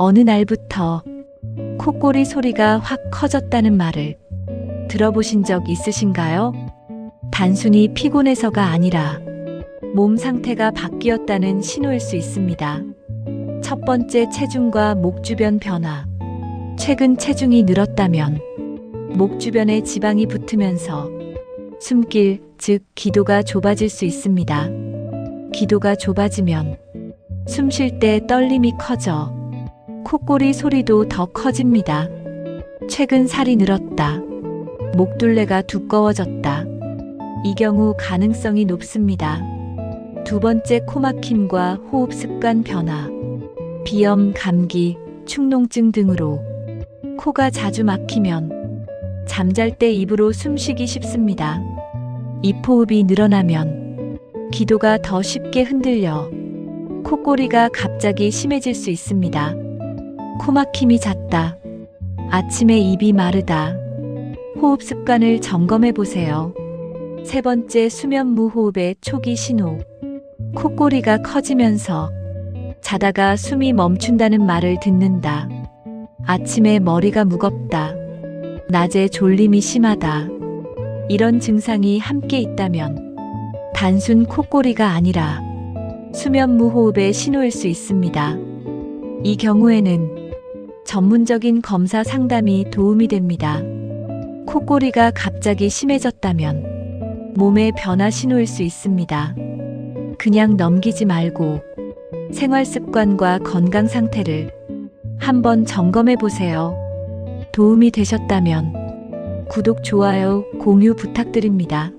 어느 날부터 콧꼬리 소리가 확 커졌다는 말을 들어보신 적 있으신가요? 단순히 피곤해서가 아니라 몸 상태가 바뀌었다는 신호일 수 있습니다. 첫 번째, 체중과 목 주변 변화. 최근 체중이 늘었다면 목 주변에 지방이 붙으면서 숨길, 즉 기도가 좁아질 수 있습니다. 기도가 좁아지면 숨 쉴 때 떨림이 커져 콧꼬리 소리도 더 커집니다. 최근 살이 늘었다. 목둘레가 두꺼워졌다. 이 경우 가능성이 높습니다. 두 번째, 코막힘과 호흡 습관 변화. 비염, 감기, 축농증 등으로 코가 자주 막히면 잠잘 때 입으로 숨쉬기 쉽습니다. 입호흡이 늘어나면 기도가 더 쉽게 흔들려 콧꼬리가 갑자기 심해질 수 있습니다. 코막힘이 잦다. 아침에 입이 마르다. 호흡 습관을 점검해 보세요. 세 번째, 수면 무호흡의 초기 신호. 콧꼬리가 커지면서 자다가 숨이 멈춘다는 말을 듣는다. 아침에 머리가 무겁다. 낮에 졸림이 심하다. 이런 증상이 함께 있다면 단순 콧꼬리가 아니라 수면 무호흡의 신호일 수 있습니다. 이 경우에는 전문적인 검사 상담이 도움이 됩니다. 콧꼬리가 갑자기 심해졌다면 몸의 변화 신호일 수 있습니다. 그냥 넘기지 말고 생활 습관과 건강 상태를 한번 점검해 보세요. 도움이 되셨다면 구독, 좋아요, 공유 부탁드립니다.